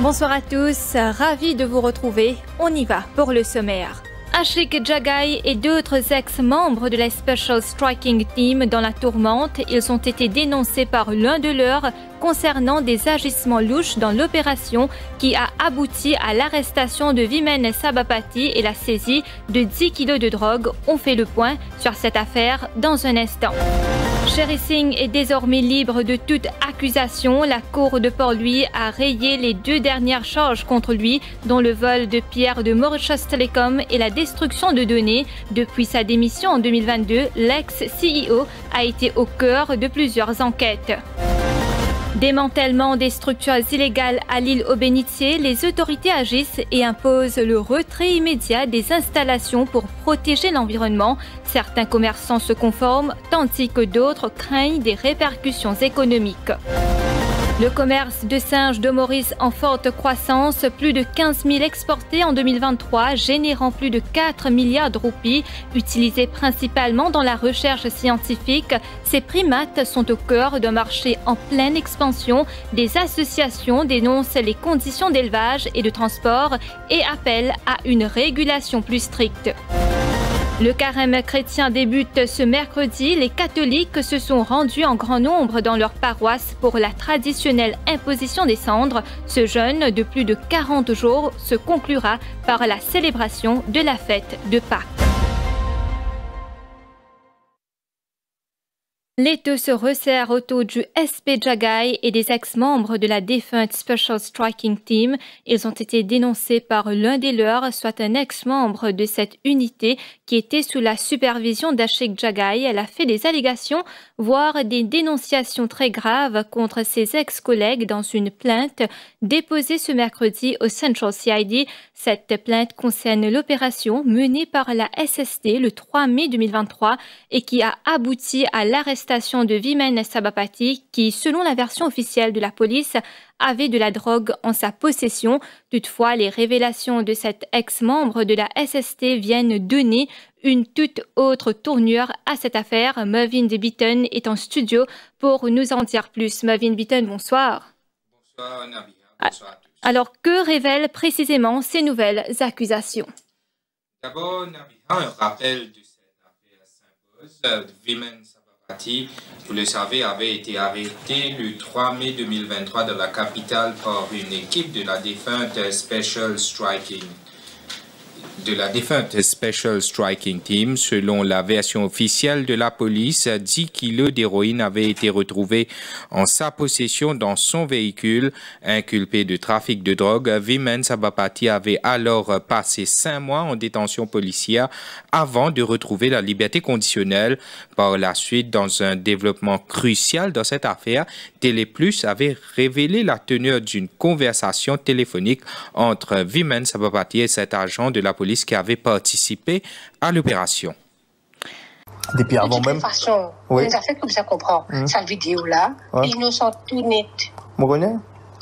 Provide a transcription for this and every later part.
Bonsoir à tous, ravi de vous retrouver. On y va pour le sommaire. Ashik Jagai et d'autres ex-membres de la Special Striking Team dans la tourmente, ils ont été dénoncés par l'un de leurs concernant des agissements louches dans l'opération qui a abouti à l'arrestation de Vimen Sabapathy et la saisie de 10 kilos de drogue. On fait le point sur cette affaire dans un instant. Sherry Singh est désormais libre de toute accusation. La Cour de Port-Louis a rayé les 2 dernières charges contre lui, dont le vol de pierres de Mauritius Telecom et la destruction de données. Depuis sa démission en 2022, l'ex-CEO a été au cœur de plusieurs enquêtes. Démantèlement des structures illégales à l'île Aubenitsier, les autorités agissent et imposent le retrait immédiat des installations pour protéger l'environnement. Certains commerçants se conforment, tandis que d'autres craignent des répercussions économiques. Le commerce de singes de Maurice en forte croissance, plus de 15 000 exportés en 2023, générant plus de 4 milliards de roupies. Utilisés principalement dans la recherche scientifique, ces primates sont au cœur d'un marché en pleine expansion. Des associations dénoncent les conditions d'élevage et de transport et appellent à une régulation plus stricte. Le carême chrétien débute ce mercredi. Les catholiques se sont rendus en grand nombre dans leur paroisse pour la traditionnelle imposition des cendres. Ce jeûne de plus de 40 jours se conclura par la célébration de la fête de Pâques. L'étau se resserre autour du SP Jagai et des ex-membres de la défunte Special Striking Team. Ils ont été dénoncés par l'un des leurs, soit un ex-membre de cette unité qui était sous la supervision d'Ashik Jagai. Elle a fait des allégations, voire des dénonciations très graves contre ses ex-collègues dans une plainte déposée ce mercredi au Central CID. Cette plainte concerne l'opération menée par la SST le 3 mai 2023 et qui a abouti à l'arrestation de Vimen Sabapathy qui, selon la version officielle de la police, avait de la drogue en sa possession. Toutefois, les révélations de cet ex-membre de la SST viennent donner une toute autre tournure à cette affaire. Mervyn Beaton est en studio pour nous en dire plus. Mervyn Beaton, bonsoir. Bonsoir Nabiha, bonsoir à tous. Alors, que révèlent précisément ces nouvelles accusations? D'abord, Nabiha, un rappel de cette affaire s'impose. Vimen Sabapathy, vous le savez, avait été arrêté le 3 mai 2023 dans la capitale par une équipe de la défunte Special Striking Team. Selon la version officielle de la police, 10 kilos d'héroïne avaient été retrouvés en sa possession dans son véhicule. Inculpé de trafic de drogue, Vimen Sabapathy avait alors passé 5 mois en détention policière avant de retrouver la liberté conditionnelle. Par la suite, dans un développement crucial dans cette affaire, Téléplus avait révélé la tenue d'une conversation téléphonique entre Vimen Sabapathy et cet agent de la police qui avait participé à l'opération. Depuis avant même. De toute façon, oui. ça fait comme ça comprend. Cette vidéo-là, Ouais. innocent tout net. Vous connaissez?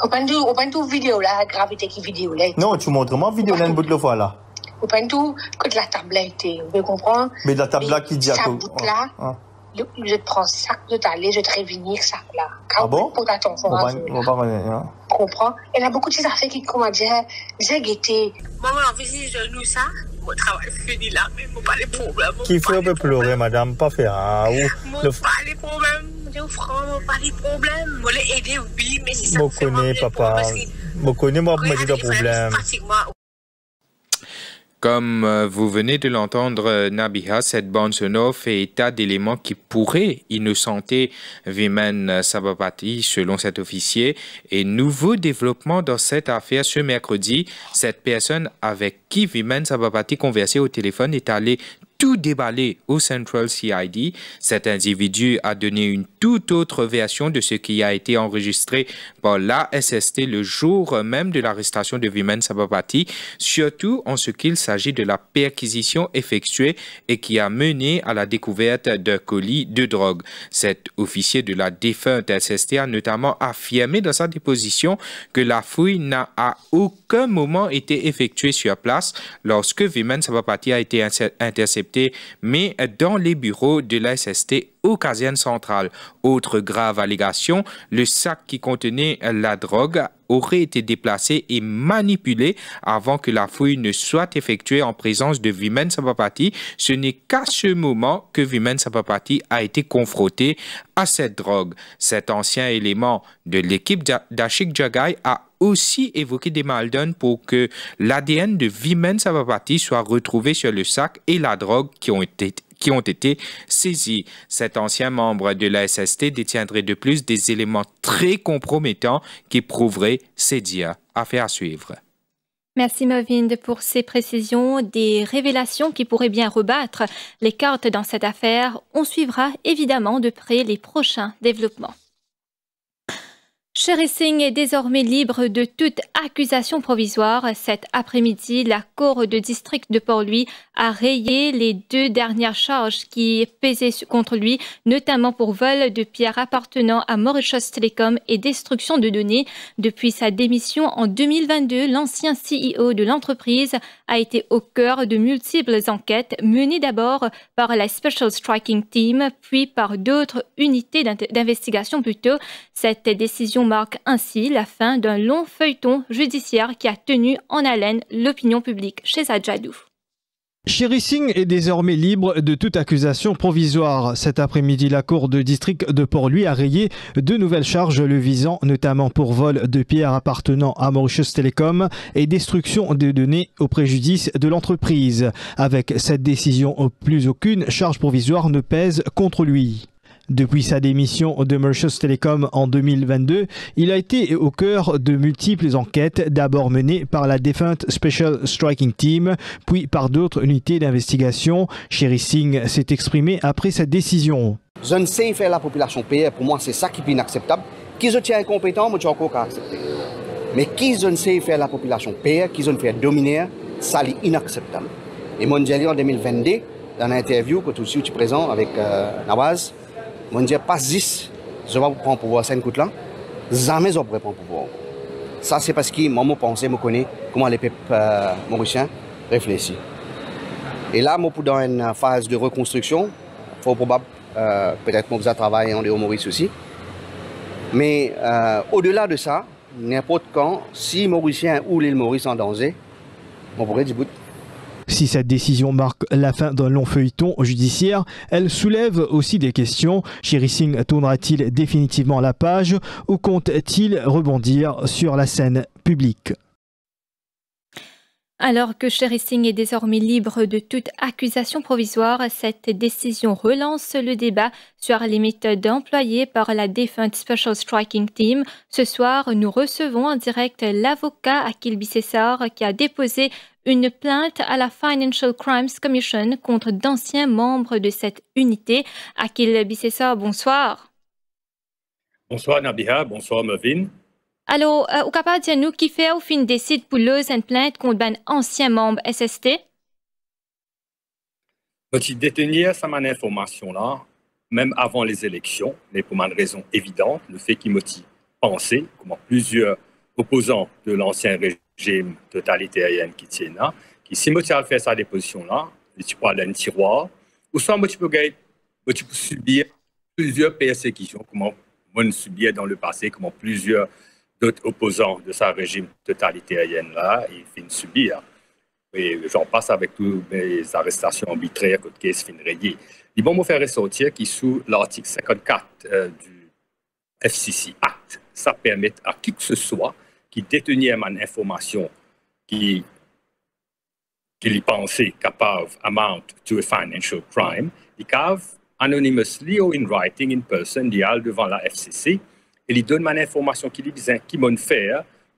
Au point de vidéo là, la gravité qui vidéo là. Non, tu montres moi vidéo là, une bout de fois là. Au point de que la table là était, vous comprenez? Mais la table là qui dit à ça tout. bout là, je te prends sac, je t'allais, je te réunir sac là. Ah bon? Pour ta tonton. On va connaître, hein. Comprends? Il y a beaucoup de ces affaires qui, comment dire, j'ai guetté. Maman, vas-y, je nous ça. Mon travail fini là, mais mon pas les problèmes. Qui fait un peu pleurer, madame, pas faire. Ah, Mon pas les problèmes. Je franc, mon pas les problèmes. Moi, les aider, oui, mais c'est ça. Moi, connais, papa. Moi, connais, moi, vous me dites un problème. Comme vous venez de l'entendre, Nabiha, cette bande sonore fait état d'éléments qui pourraient innocenter Vimen Sabapathy, selon cet officier. Et nouveau développement dans cette affaire ce mercredi, cette personne avec qui Vimen Sabapathy conversait au téléphone est allée tout déballé au Central CID. Cet individu a donné une toute autre version de ce qui a été enregistré par la SST le jour même de l'arrestation de Vimen Sabapathy, surtout en ce qu'il s'agit de la perquisition effectuée et qui a mené à la découverte d'un colis de drogue. Cet officier de la défunte SST a notamment affirmé dans sa déposition que la fouille n'a à aucun moment été effectuée sur place lorsque Vimen Sabapathy a été intercepté, mais dans les bureaux de la SST aux casernes centrales. Autre grave allégation, le sac qui contenait la drogue auraient été déplacés et manipulés avant que la fouille ne soit effectuée en présence de Vimen Sabapathy. Ce n'est qu'à ce moment que Vimen Sabapathy a été confronté à cette drogue. Cet ancien élément de l'équipe d'Ashik Jagai a aussi évoqué des Maldon pour que l'ADN de Vimen Sabapathy soit retrouvé sur le sac et la drogue qui ont été saisis. Cet ancien membre de la SST détiendrait de plus des éléments très compromettants qui prouveraient ces dires. Affaire à suivre. Merci Movind pour ces précisions, des révélations qui pourraient bien rebattre les cartes dans cette affaire. On suivra évidemment de près les prochains développements. Sherry Singh est désormais libre de toute accusation provisoire. Cet après-midi, la Cour de district de Port-Louis a rayé les 2 dernières charges qui pesaient contre lui, notamment pour vol de pierres appartenant à Mauritius Telecom et destruction de données. Depuis sa démission en 2022, l'ancien CEO de l'entreprise a été au cœur de multiples enquêtes menées d'abord par la Special Striking Team, puis par d'autres unités d'investigation plutôt. Cette décision marque ainsi la fin d'un long feuilleton judiciaire qui a tenu en haleine l'opinion publique chez Adjadou. Sherry Singh est désormais libre de toute accusation provisoire. Cet après-midi, la Cour de district de Port-Louis a rayé 2 nouvelles charges le visant, notamment pour vol de pierres appartenant à Mauritius Telecom et destruction de données au préjudice de l'entreprise. Avec cette décision, plus aucune charge provisoire ne pèse contre lui. Depuis sa démission de Mauritius Telecom en 2022, il a été au cœur de multiples enquêtes, d'abord menées par la défunte Special Striking Team, puis par d'autres unités d'investigation. Sherry Singh s'est exprimé après cette décision. Je ne sais faire la population payer, pour moi c'est ça qui est inacceptable. Qui je tiens incompétent, moi je suis encore accepté. Mais qui je ne sais faire la population payer, qui je ne fais dominer, ça est inacceptable. Et moi j'ai dit en 2022, dans une interview que tu es présent avec Nawaz, on dit pas 10, je vais prendre pouvoir 5 coups là, jamais je pourrais prendre pouvoir. Ça c'est parce que moi pensais, me connais comment les peuples mauriciens réfléchissent. Et là, moi pour dans une phase de reconstruction, fort probable, peut-être que je travaille en Maurice aussi. Mais au-delà de ça, n'importe quand, si Mauriciens ou l'île Maurice en danger, on pourrait dire bout. Si cette décision marque la fin d'un long feuilleton judiciaire, elle soulève aussi des questions. Sherry Singh tournera-t-il définitivement la page ou compte-t-il rebondir sur la scène publique? Alors que Sherry Singh est désormais libre de toute accusation provisoire, cette décision relance le débat sur les méthodes employées par la défunte Special Striking Team. Ce soir, nous recevons en direct l'avocat Akil Bissessar qui a déposé une plainte à la Financial Crimes Commission contre d'anciens membres de cette unité. Akil Bissessar, bonsoir. Bonsoir Nabiha, bonsoir Mervyn. Alors, vous êtes capable de dire nous qui fait au fin décide pour loser une plainte contre un ancien membre SST? Je détenir cette information-là, même avant les élections, mais pour une raison évidente, le fait qu'il m'a pensé, comment plusieurs opposants de l'ancien régime totalitaire qui tiennent là, qui si je fait sa déposition-là, tu peux aller dans un tiroir, ou soit tu peux subir plusieurs persécutions, comment on subit dans le passé, comment plusieurs d'autres opposants de ce régime totalitaire-là, ils finissent subir. Et j'en passe avec toutes mes arrestations arbitraires que le cas finit rayé. Ils vont me faire ressortir qui sous l'article 54 du FCC Act, ça permet à qui que ce soit qui détenait une information qui lui pensait capable amount to a financial crime, il cave anonymously ou in writing in person, il y devant la FCC et il donne une information qui lui disait qui m'ont fait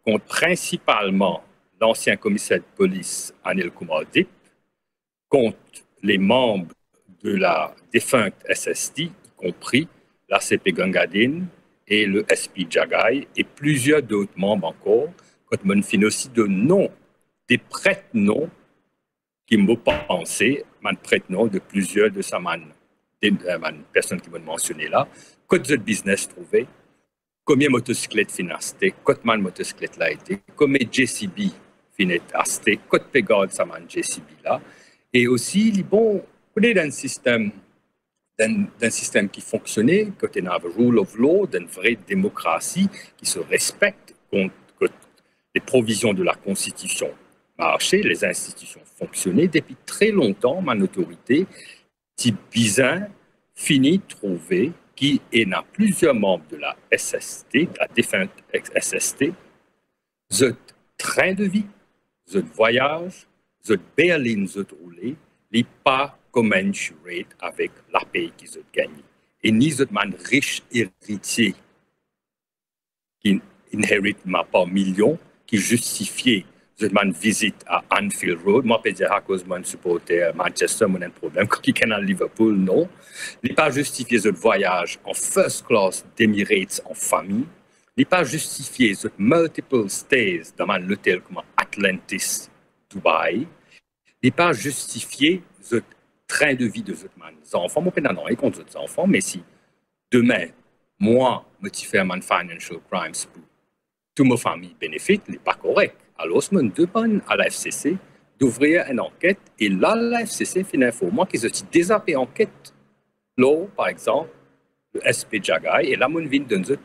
contre principalement l'ancien commissaire de police Anil Kumar Dip, contre les membres de la défunte SST, y compris la CP Gangadine et le SP Jagai, et plusieurs d'autres membres encore, quand on finit aussi de noms, des prête-noms qui m'ont pensé, man prête-noms de plusieurs de ces personnes qui m'ont mentionné là, quand de business trouvé, combien de motocyclettes financées, combien de motocyclettes là été, combien de JCB finet acheté, combien de pégades ça man JCB là, et aussi, bon, on est dans un système qui fonctionnait, quand on a un rule of law, d'une vraie démocratie qui se respecte, contre les provisions de la Constitution marchaient, les institutions fonctionnaient depuis très longtemps, ma autorité, si bizarre, finit de trouver qu'il y a plusieurs membres de la SST, de la défunte SST, ce train de vie, ce voyage, ce berline, ce roulé, n'est pas commensurate avec la paix qu'ils ont gagné. Et ni ce man riche héritier qui inhérite ma part million, qui justifiait cette visite à Anfield Road. Moi, je peux dire à cause de mon supporter Manchester, mon problème, qui est à Liverpool, non. Il n'est pas justifié ce voyage en first class d'Emirates en famille. Il n'est pas justifié ce multiple stays dans un hôtel comme Atlantis, Dubaï. Il n'est pas justifié ce train de vie de ces enfants. Moi, je ne peux pas contre ces enfants, mais si demain, moi, je fais un financial crimes pour toute ma famille bénéficie, ce n'est pas correct. Alors, je demande à la FCC d'ouvrir une enquête et là, la FCC fait l'information qu'ils ont déjà fait enquête. Là, par exemple, le SP Jagay, et là, je viens de donner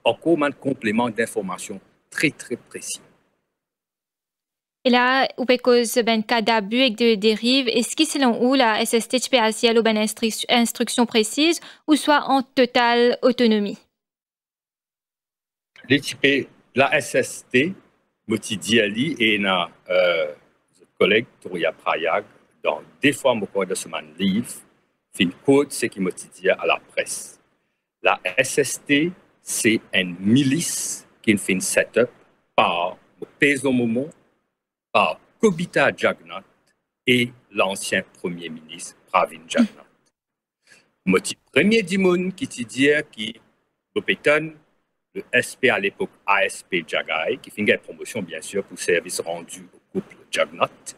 encore un complément d'information très, très précis. Et là, ou cause ben cas d'abus et de dérive, est-ce que selon vous la SST peut asier ou ben instruction précise ou soit en totale autonomie? La SST, Motidiali et notre collègue Touria Prayag, dans des fois mon de ce livre, fait une code ce qui dit à la presse. La SST, c'est une milice qui fait une setup par Peso Momo, par Kobita Jagannath et l'ancien Premier ministre Pravin Jagannath. Moti premier dimoun qui dit qui Lopéton, le SP à l'époque ASP Jagay, qui fait une promotion bien sûr pour service rendu au couple Jagannath.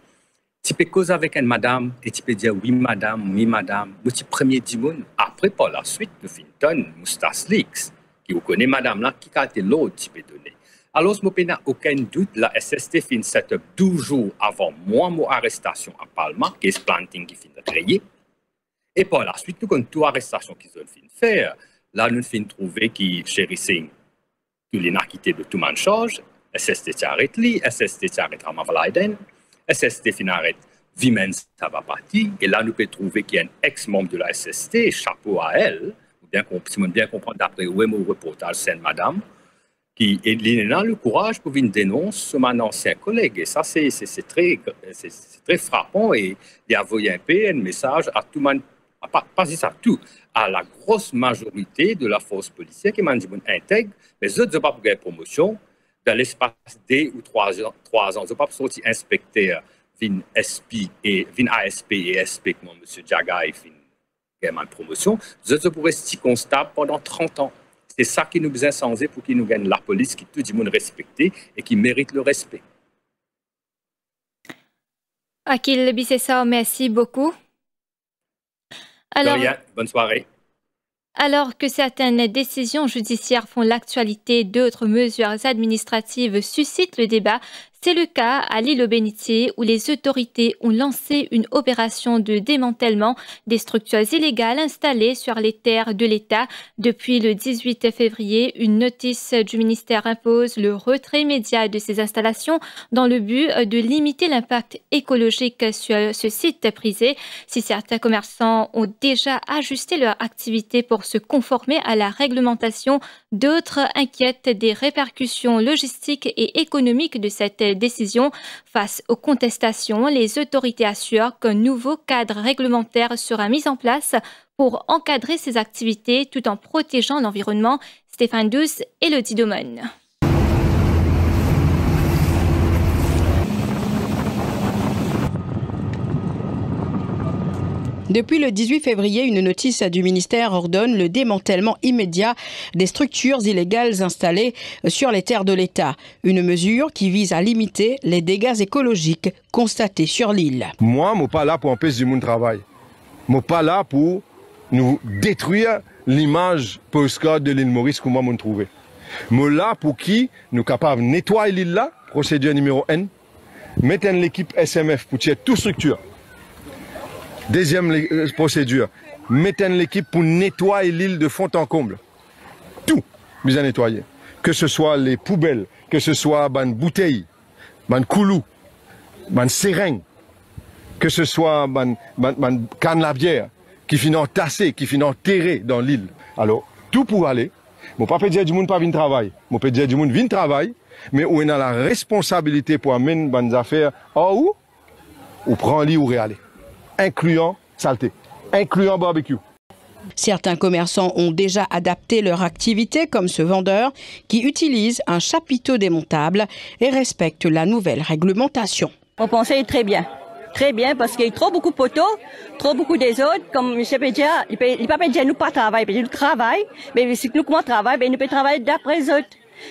Tu peux causer avec une madame et tu peux dire oui madame, Moti premier dimoun. Après par la suite, le Finton, Moustas Leaks, qui vous connaît madame là, qui a été l'autre tu peux donner. Alors, je n'ai aucun doute, la SST fait une setup 12 jours avant mon arrestation à Palma, qui est ce planting qui finit de créer. Et par la suite, nous avons toute arrestation qu'ils ont fait faire. Là, nous avons trouvé qui chérissent tous les naquités de tout le monde charge. SST arrête lui, SST arrête Ramavalaiden, SST arrête Vimen Sabapati. Et là, nous pouvons trouver qu'il y a un ex-membre de la SST, chapeau à elle, si on bien comprendre d'après où est mon reportage, c'est madame, qui a le courage pour venir dénoncer mon ancien collègue. Et ça, c'est très frappant. Et il y a envoyé un message à tout le monde, pas juste à tout, à la grosse majorité de la force policière qui m'a dit intègre, mais je ne pas pour gagner promotion dans l'espace de 2 ou 3 ans. Je ne pas sortir inspecteur vin ASP et SP comme M. Jagay fin gagner promotion. Je pourrais rester constable pendant 30 ans. C'est ça qui nous besoin changer pour qu'il nous gagne la police qui tout le monde respecté et qui mérite le respect. Akil Bissessa, merci beaucoup. Alors, bonne soirée. Alors que certaines décisions judiciaires font l'actualité, d'autres mesures administratives suscitent le débat. C'est le cas à l'île-aux-Bénitiers où les autorités ont lancé une opération de démantèlement des structures illégales installées sur les terres de l'État. Depuis le 18 février, une notice du ministère impose le retrait immédiat de ces installations dans le but de limiter l'impact écologique sur ce site prisé. Si certains commerçants ont déjà ajusté leur activité pour se conformer à la réglementation, d'autres inquiètent des répercussions logistiques et économiques de cette décision. Face aux contestations, les autorités assurent qu'un nouveau cadre réglementaire sera mis en place pour encadrer ces activités tout en protégeant l'environnement. Stéphane Douce et Elodie Domon. Depuis le 18 février, une notice du ministère ordonne le démantèlement immédiat des structures illégales installées sur les terres de l'État. Une mesure qui vise à limiter les dégâts écologiques constatés sur l'île. Moi, je ne suis pas là pour empêcher du monde de travail. Je ne suis pas là pour nous détruire l'image postcard de l'île Maurice que moi je trouve. Je suis là pour qui nous sommes capables de nettoyer l'île là, procédure numéro N, mettre l'équipe SMF pour tirer toute structure. Deuxième procédure, mettre l'équipe pour nettoyer l'île de fond en comble. Tout, bien nettoyer. que ce soit les poubelles, que ce soit ban bouteilles, ban koulou, ban seringue, que ce soit ban canne la bière, qui finit tassé, qui finit enterré dans l'île. Alors, tout pour aller. Mon pas dire du monde pas vient travailler. Mon peut dire du monde vient travailler, mais où on a la responsabilité pour amener des affaires en haut, ou prend lit ou réaler. Incluant saleté, incluant barbecue. Certains commerçants ont déjà adapté leur activité, comme ce vendeur qui utilise un chapiteau démontable et respecte la nouvelle réglementation. On pensait très bien. Très bien, parce qu'il y a trop beaucoup de poteaux, trop beaucoup des autres. Comme M. Pédia, il ne peut pas dire nous pas travailler, il peut dire nous travaillons, mais si nous comment travailler, ben, nous pouvons travailler d'après les autres.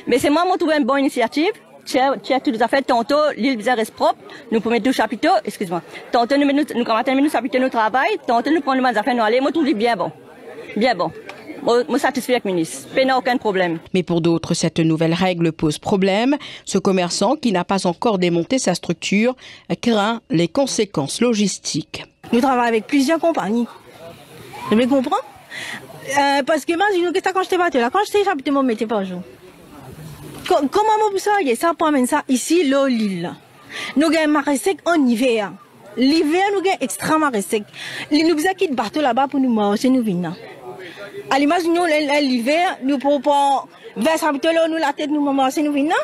Mais c'est moi qui trouve une bonne initiative. Tu as toutes les affaires, tantôt l'île reste propre, nous pouvons mettre tout chapiteau, excuse-moi. Tantôt nous mettons nous chapiteau, nous travaillons, tantôt nous prenons les affaires, nous allons, moi trouve bien bon. Bien bon. Moi satisfait avec le ministre. Il n'y a aucun problème. Mais pour d'autres, cette nouvelle règle pose problème. Ce commerçant, qui n'a pas encore démonté sa structure, craint les conséquences logistiques. Nous travaillons avec plusieurs compagnies. Vous me comprenez? Parce que imagine que quand je t'ai battu là, quand je t'ai chapité mon métier par jour. Comment vous savez ça pour amener ça ici, là, l'île? Nous avons un marais sec en hiver. L'hiver, nous avons extrêmement sec. Nous avons quitté bateau là-bas pour nous marcher, nous venons. À l'image, nous, l'hiver, nous pouvons pas verser un peu là, nous, la tête, nous, marcher, nous venons.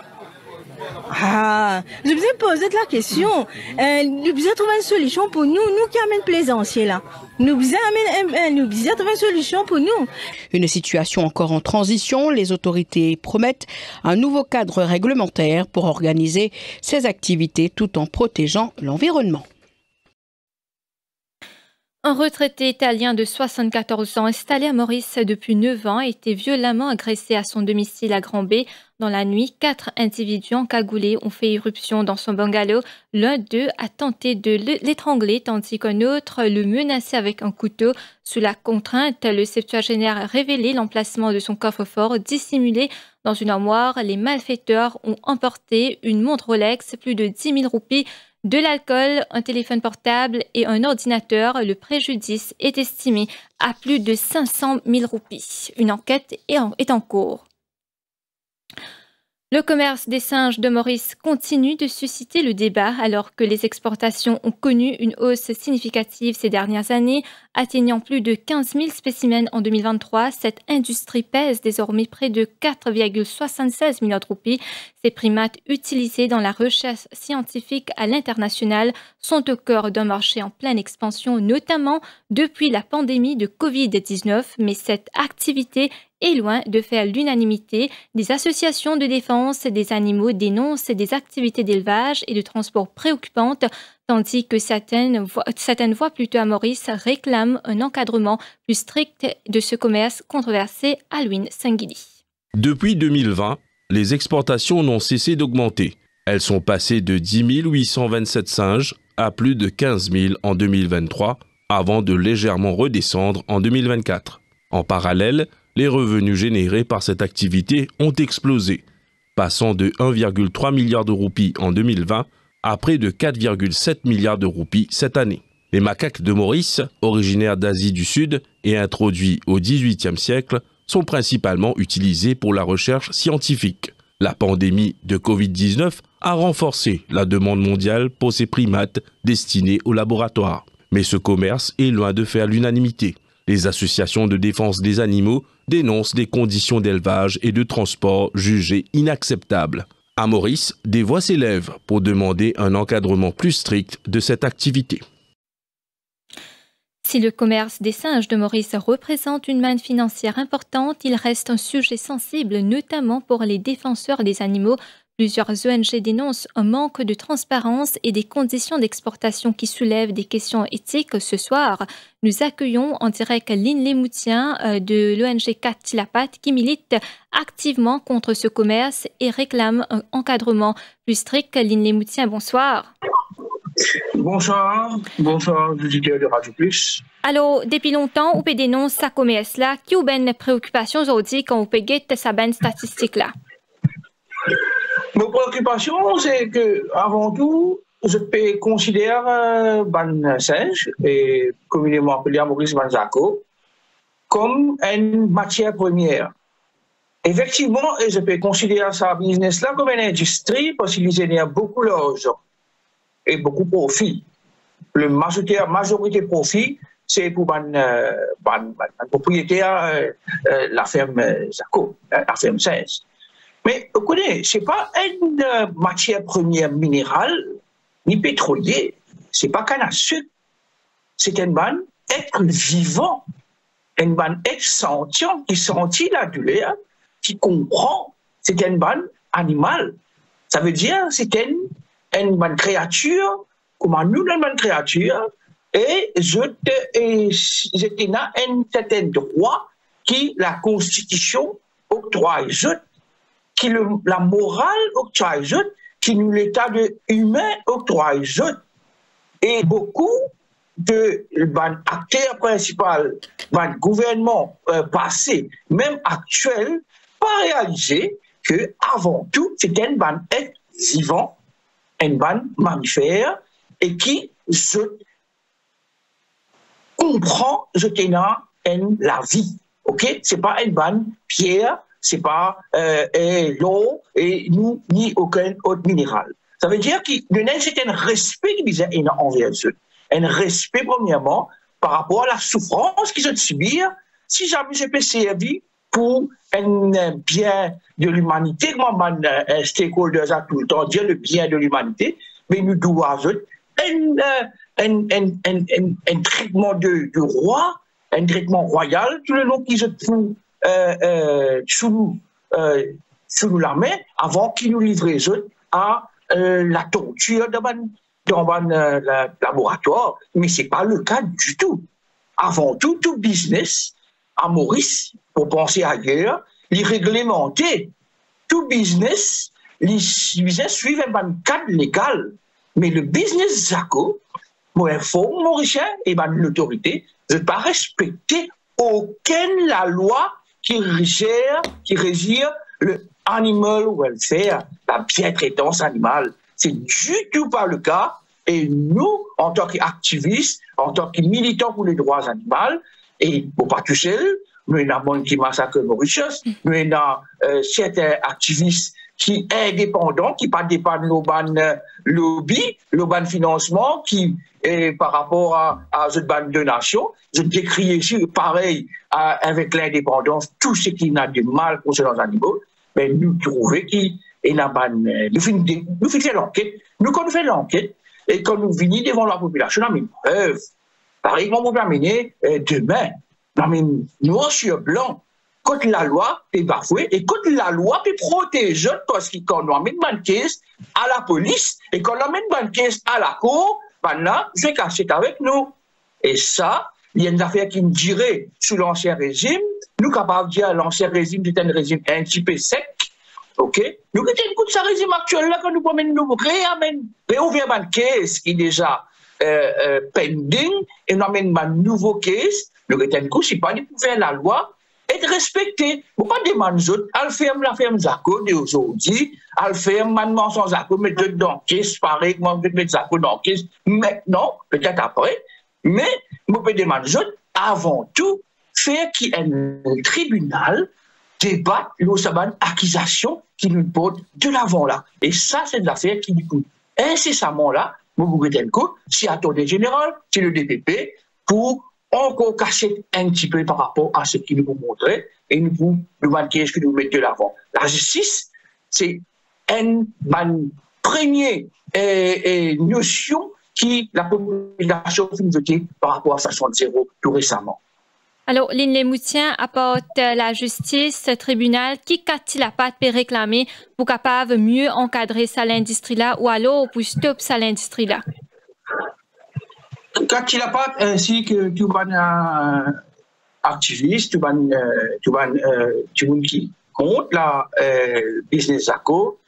Ah, je vous ai posé la question. Nous devons trouver une solution pour nous, nous qui amènent plaisancier là. Nous devons trouver une solution pour nous. Une situation encore en transition, les autorités promettent un nouveau cadre réglementaire pour organiser ces activités tout en protégeant l'environnement. Un retraité italien de 74 ans installé à Maurice depuis 9 ans a été violemment agressé à son domicile à Grand-Bay. Dans la nuit, 4 individus encagoulés ont fait irruption dans son bungalow. L'un d'eux a tenté de l'étrangler tandis qu'un autre le menaçait avec un couteau. Sous la contrainte, le septuagénaire a révélé l'emplacement de son coffre-fort dissimulé dans une armoire. Les malfaiteurs ont emporté une montre Rolex, plus de 10 000 roupies, de l'alcool, un téléphone portable et un ordinateur. Le préjudice est estimé à plus de 500 000 roupies. Une enquête est en cours. Le commerce des singes de Maurice continue de susciter le débat alors que les exportations ont connu une hausse significative ces dernières années, atteignant plus de 15 000 spécimens en 2023. Cette industrie pèse désormais près de 4,76 milliards de roupies. Ces primates utilisés dans la recherche scientifique à l'international sont au cœur d'un marché en pleine expansion, notamment depuis la pandémie de Covid-19. Mais cette activité est loin de faire l'unanimité. Des associations de défense des animaux dénoncent des activités d'élevage et de transport préoccupantes, tandis que certaines voix plutôt à Maurice réclament un encadrement plus strict de ce commerce controversé. Alwin Sangili. Depuis 2020, les exportations n'ont cessé d'augmenter. Elles sont passées de 10 827 singes à plus de 15 000 en 2023, avant de légèrement redescendre en 2024. En parallèle, les revenus générés par cette activité ont explosé, passant de 1,3 milliard de roupies en 2020 à près de 4,7 milliards de roupies cette année. Les macaques de Maurice, originaires d'Asie du Sud et introduits au XVIIIe siècle, sont principalement utilisés pour la recherche scientifique. La pandémie de Covid-19 a renforcé la demande mondiale pour ces primates destinés au laboratoire. Mais ce commerce est loin de faire l'unanimité. Les associations de défense des animaux dénoncent des conditions d'élevage et de transport jugées inacceptables. À Maurice, des voix s'élèvent pour demander un encadrement plus strict de cette activité. Si le commerce des singes de Maurice représente une manne financière importante, il reste un sujet sensible, notamment pour les défenseurs des animaux. Plusieurs ONG dénoncent un manque de transparence et des conditions d'exportation qui soulèvent des questions éthiques. Ce soir, nous accueillons en direct Lynn Lemoutien de l'ONG 4 Tilapat qui milite activement contre ce commerce et réclame un encadrement plus strict. Lynn Lemoutien, bonsoir. Bonsoir, auditeurs de Radio Plus. Alors, depuis longtemps, on peut dénoncer ce commerce-là. Qui a une préoccupation aujourd'hui quand on peut guetter sa bonne statistique-là? Mon préoccupation, c'est que, avant tout, je peux considérer Ban Singe, et communément appelé à Maurice Banzaco, comme une matière première. Effectivement, je peux considérer ça business là comme une industrie parce qu'ils génèrent beaucoup d'argent et beaucoup de profit. La majorité de profit, c'est pour le propriétaire la ferme Zaco, la ferme 16. Mais vous connaissez, ce n'est pas une matière première minérale ni pétrolière, ce n'est pas canne à sucre. C'est un être vivant, un être sentient qui sentit la douleur, qui comprend, c'est un animal. Ça veut dire c'est une créature, comme nous, une créature, et j'étais dans un certain droit qui la Constitution octroie, qui la morale octroie, qui nous l'état humain octroie. Et beaucoup de acteurs principaux, gouvernement passé, même actuel, pas réalisé que avant tout, c'est un être vivant, un mammifère, et qui se comprend, la vie. Ok? C'est pas une pierre, c'est pas l'eau, et nous, ni aucun autre minéral. Ça veut dire qu'il y a un certain respect envers eux. Un respect, premièrement, par rapport à la souffrance qu'ils ont subir, si jamais je peux servir pour un bien de l'humanité, comme un stakeholder a tout le temps dire le bien de l'humanité, mais nous devons un traitement de roi, un traitement royal, tout le long qu'ils ont sous la main, avant qu'ils nous livrent à la torture dans un laboratoire. Mais ce n'est pas le cas du tout. Avant tout business, à Maurice, pour penser ailleurs, il réglementé. Tout business, il suit un cadre légal. Mais le business Zaco, moi, faut Mauricien et l'autorité, ne pas respecter aucune la loi qui régit le animal welfare, la bientraitance animale. C'est du tout pas le cas. Et nous, en tant qu'activistes, en tant que militants pour les droits animaux, et pas tout seul, nous avons qui massacre Mauritius, nous avons certains activistes qui sont indépendants, qui ne dépendent pas de nos lobby, nos financement, qui, par rapport à cette bande de nations, je décris ici, pareil, avec l'indépendance, tout ce qui n'a de mal concernant les animaux, mais nous trouvons qu'il y a nous faisons l'enquête. Nous, quand nous faisons l'enquête, et quand nous venons devant la population, nous avons une preuve. Pareil, on va amener demain, noir sur blanc, quand la loi est bafouée et quand la loi peut protéger, parce que quand on amène une caisse à la police et quand on amène une caisse à la cour, maintenant, c'est caché avec nous. Et ça, il y a une affaire qui me dirait sous l'ancien régime, nous capables de dire l'ancien régime était un régime un petit peu sec. Ok, nous avons un coup de ce régime actuel là quand nous promènons, nous réouvrir une caisse qui est déjà pending et nous amène une nouvelle caisse. Nous avons un coup, si pas pour faire la loi et de respecter. Vous ne pas demander aux autres, elle ferme la ferme Zaco d'aujourd'hui, elle ferme maintenant sans Zaco, mettre dans la caisse, pareil, moi je vais mettre Zaco dans la caisse maintenant, peut-être après, mais vous pouvez demander aux autres, avant tout, faire qu'il y ait un tribunal débattre nos accusations qui nous portent de l'avant là. Et ça, c'est de l'affaire qui nous coûte incessamment là, vous pouvez dire que si attendez général, c'est le DPP, pour encore cacher un petit peu par rapport à ce qu'il nous montrait et nous manquer ce que nous mettons de l'avant. La justice, c'est une première notion qui la population a votée par rapport à 60 tout récemment. Alors, Lynn Lemoutien apporte la justice, ce tribunal, qui a-t-il la patte pour réclamer pour capable mieux encadrer ça l'industrie là ou alors pour stopper ça l'industrie là? Quand il a pas ainsi que tout le monde activiste, tout le monde qui compte la business Zaco,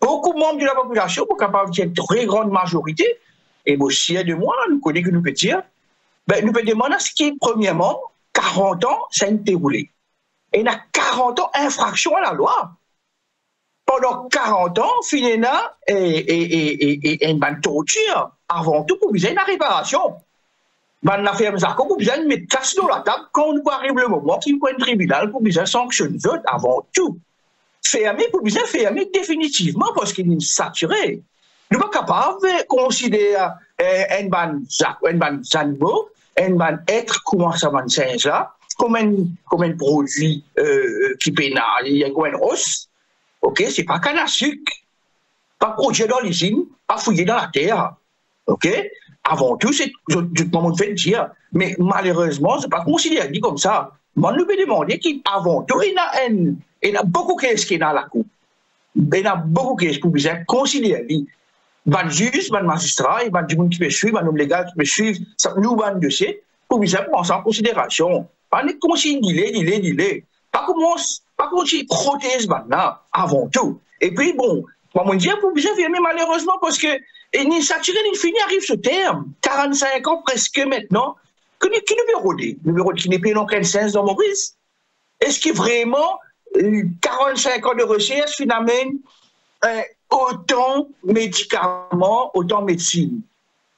beaucoup de membres de la population sont capables d'une très grande majorité, et aussi de moi, nous connaissons que nous pouvons dire, ben, nous pouvons demander ce qui est premièrement 40 ans, ça a été déroulé. Et il y a 40 ans infraction à la loi. Pendant 40 ans, finalement, et une bonne torture, avant tout pour viser une réparation. Ben, la ferme ça, pour bien mettre casse sur la table quand on arrive le moment qu'il prend un tribunal pour bien sanctionner les autres avant tout. Fermer pour bien fermer définitivement parce qu'il est saturé. Nous ne sommes pas capables de considérer un ban animaux, un ban être, comment ça va se là, comme un produit qui pénal, il y a comme un os. Ok, c'est pas canne à sucre, pas produit dans l'usine, pas fouillé dans la terre. Ok, avant tout, c'est tout le monde fait dire, mais malheureusement, c'est pas considéré comme ça. Moi, nous peut demander qu'avant tout, il y a beaucoup de choses qui sont dans la cour. Il y a beaucoup de choses pour bien considérer. Ban juge, ban magistrat, ban du monde qui peut suivre, ban homme légal qui peut suivre, nous ban dossier, pour bien prendre en considération. Pas de consigner, pas comment tu protèges maintenant, avant tout. Et puis bon, moi, je dis pour bien mais malheureusement, parce que ni saturé, ni fini arrive ce terme. 45 ans presque maintenant. Qui nous veut qui n'est pas non qu'un sens dans Maurice? Est-ce que vraiment 45 ans de recherche finalement autant médicaments, autant médecine?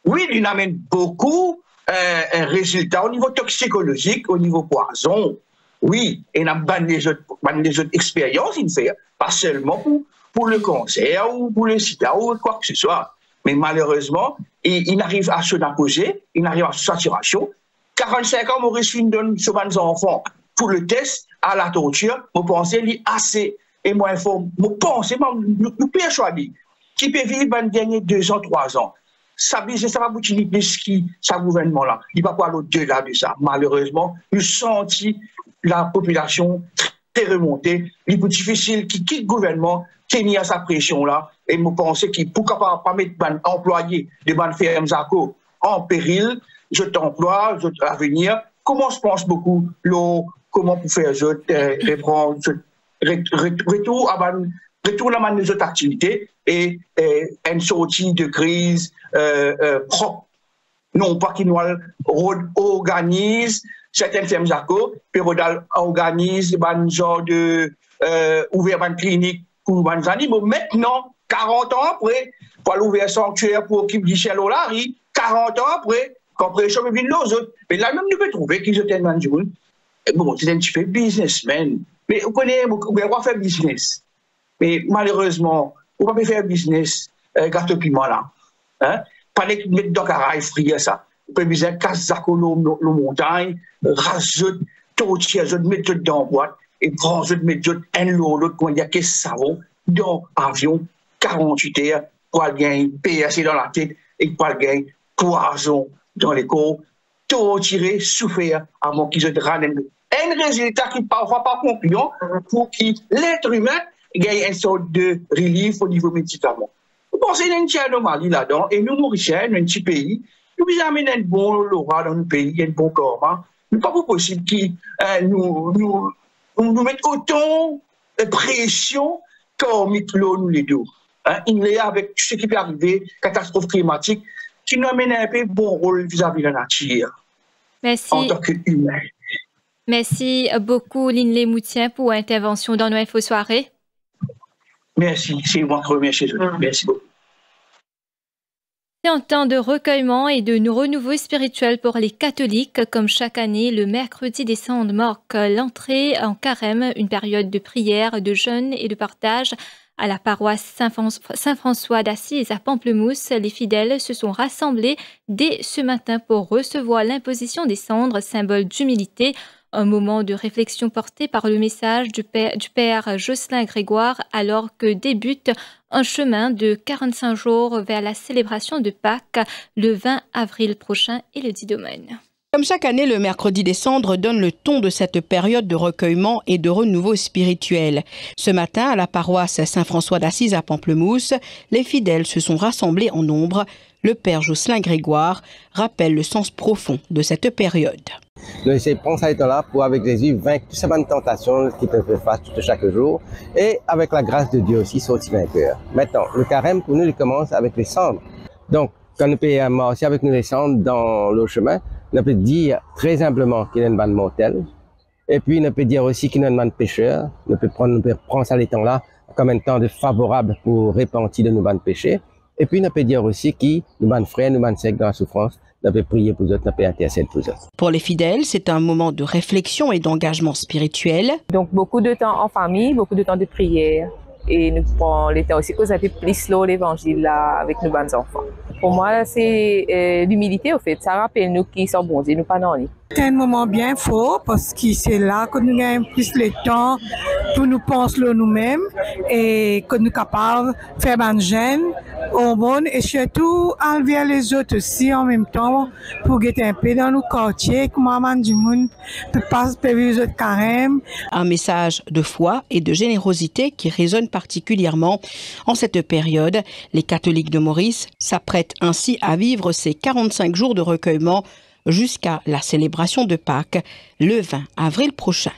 Oui, il amène beaucoup un résultat au niveau toxicologique, au niveau poison. Oui, et il a des autres expériences, il fait, pas seulement pour le cancer ou pour le sida ou quoi que ce soit. Mais malheureusement, il n'arrive à se naposer, il n'arrive à saturation. 45 ans, Maurice Fin donne sur mes enfants pour le test à la torture. Vous pensez qu'il assez et moins fort. Vous pensez, nous pouvons choisir qui peut vivre les derniers 2 ans, 3 ans. Ça va bouger plus qui ce gouvernement-là. Il ne va pas aller au-delà de ça. Malheureusement, nous sentons la population très remontée. Il est plus difficile qui quitte le gouvernement, tenir sa pression-là. Et nous pensons qu'il ne peut pas mettre les employés de bonnes fermes en péril. Je t'emploie, je l'avenir. Comment je pense beaucoup l'eau, comment pour faire reprendre, retour à nos autres activités et une sortie de crise propre. Non pas qu'il nous organise certaines fermes puis organise un genre de ouvrir une clinique pour les animaux. Maintenant, 40 ans après, pour l'ouvrir un sanctuaire pour qu'il y ait 40 ans après, quand les choses viennent aux autres. Mais là même, nous pouvons trouver qu'ils ont tellement de monde. Bon, c'est un petit peu businessman. Mais vous connaissez, on va faire business. Mais malheureusement, on ne peut pas faire business gâteau piment là. Hein? Pas les mettre dans le caraï, frier ça. On peut bien casser la montagne, raser, tortiller, mettre dans la boîte, et prendre, mettre un lot, l'autre, quand il y a que savon, dans l'avion, 48 heures, pour gagner PSC dans la tête, et pour gagner poison dans les corps, torturer, souffrir avant qu'ils se ramènent. Un résultat qui parfois pas concluant pour que l'être humain gagne une sorte de relief au niveau médicament. Vous pensez qu'il y a une petite anomalie là-dedans, et nous, Mauriciens, un petit pays, nous amenons un bon Laura dans notre pays, un bon corps. Ce n'est pas possible qu'ils nous mettent autant de pression comme nous les deux. Il est avec tout ce qui peut arriver, catastrophe climatique, qui nous amène un peu bon rôle vis-à-vis de la nature. Merci. En tant qu'humain. Merci beaucoup, Lynn Lemoutien, pour l'intervention dans nos infos soirées. Merci, c'est moi qui remercie. Merci beaucoup. C'est un temps de recueillement et de renouveau spirituel pour les catholiques. Comme chaque année, le mercredi des Cendres marque l'entrée en carême, une période de prière, de jeûne et de partage. À la paroisse Saint-François d'Assise à Pamplemousse, les fidèles se sont rassemblés dès ce matin pour recevoir l'imposition des cendres, symbole d'humilité. Un moment de réflexion porté par le message du père Jocelyn Grégoire, alors que débute un chemin de 45 jours vers la célébration de Pâques le 20 avril prochain et le 10 domaine. Comme chaque année, le mercredi des Cendres donne le ton de cette période de recueillement et de renouveau spirituel. Ce matin, à la paroisse Saint-François d'Assise à Pamplemousse, les fidèles se sont rassemblés en nombre. Le père Jocelyn Grégoire rappelle le sens profond de cette période. Nous essayons de prendre ça là pour, avec Jésus, vaincre toutes ces bonnes tentations qui peuvent faire face chaque jour et avec la grâce de Dieu aussi, sortir vainqueur. Maintenant, le carême, pour nous, il commence avec les cendres. Donc, quand nous pouvons marcher avec nous les cendres dans le chemin, on peut dire très humblement qu'il y a une bande mortelle. Et puis, on peut dire aussi qu'il y a une bande pécheur. On peut prendre ça les temps-là comme un temps de favorable pour repentir de nos bandes péchés. Et puis, on peut dire aussi qu'il nous bandes frères, nous bandes secs dans la souffrance, on peut prier pour eux, on peut intercéder pour eux. Pour les fidèles, c'est un moment de réflexion et d'engagement spirituel. Donc beaucoup de temps en famille, beaucoup de temps de prière. Et nous prenons le temps aussi que ça fait plus l'évangile là avec nos bons enfants. Pour moi, c'est l'humilité au fait. Ça rappelle nous qui sommes bons et nous pas dans les. C'est un moment bien fort parce que c'est là que nous gagnons plus le temps pour nous penser nous-mêmes et que nous sommes capables de faire un gêne au monde et surtout envers les autres aussi en même temps pour être un peu dans nos quartiers, comment du monde peut pas vivre les autres carême. Un message de foi et de générosité qui résonne particulièrement en cette période. Les catholiques de Maurice s'apprêtent ainsi à vivre ces 45 jours de recueillement jusqu'à la célébration de Pâques le 20 avril prochain.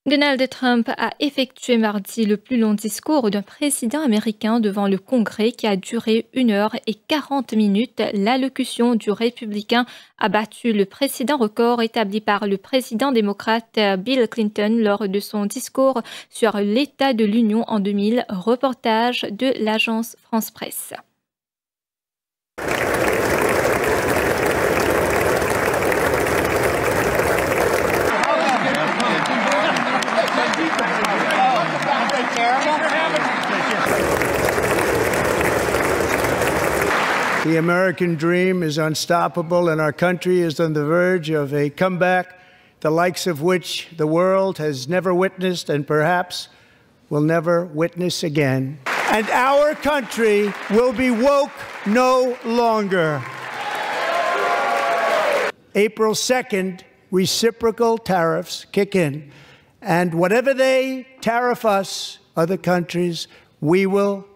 Donald Trump a effectué mardi le plus long discours d'un président américain devant le Congrès qui a duré 1h40. L'allocution du républicain a battu le précédent record établi par le président démocrate Bill Clinton lors de son discours sur l'état de l'Union en 2000, reportage de l'agence France Presse. The American dream is unstoppable, and our country is on the verge of a comeback, the likes of which the world has never witnessed and perhaps will never witness again. And our country will be woke no longer. April 2nd, reciprocal tariffs kick in, and whatever they tariff us, other countries, we will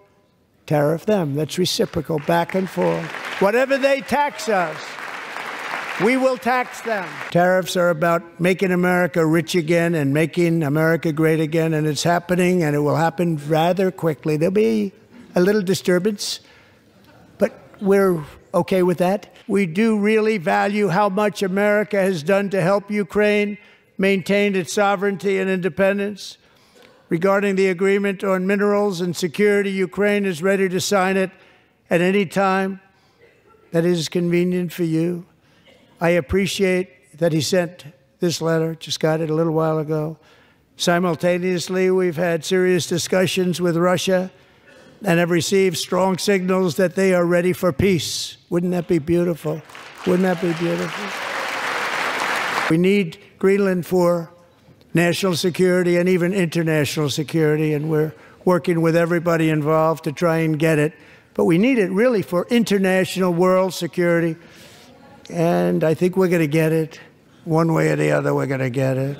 tariff them. That's reciprocal, back and forth. Whatever they tax us, we will tax them. Tariffs are about making America rich again and making America great again, and it's happening, and it will happen rather quickly. There'll be a little disturbance, but we're okay with that. We do really value how much America has done to help Ukraine maintain its sovereignty and independence. Regarding the agreement on minerals and security, Ukraine is ready to sign it at any time that is convenient for you. I appreciate that he sent this letter, just got it a little while ago. Simultaneously, we've had serious discussions with Russia and have received strong signals that they are ready for peace. Wouldn't that be beautiful? Wouldn't that be beautiful? We need Greenland for national security and even international security, and we're working with everybody involved to try and get it. But we need it really for international world security, and I think we're going to get it. One way or the other, we're going to get it.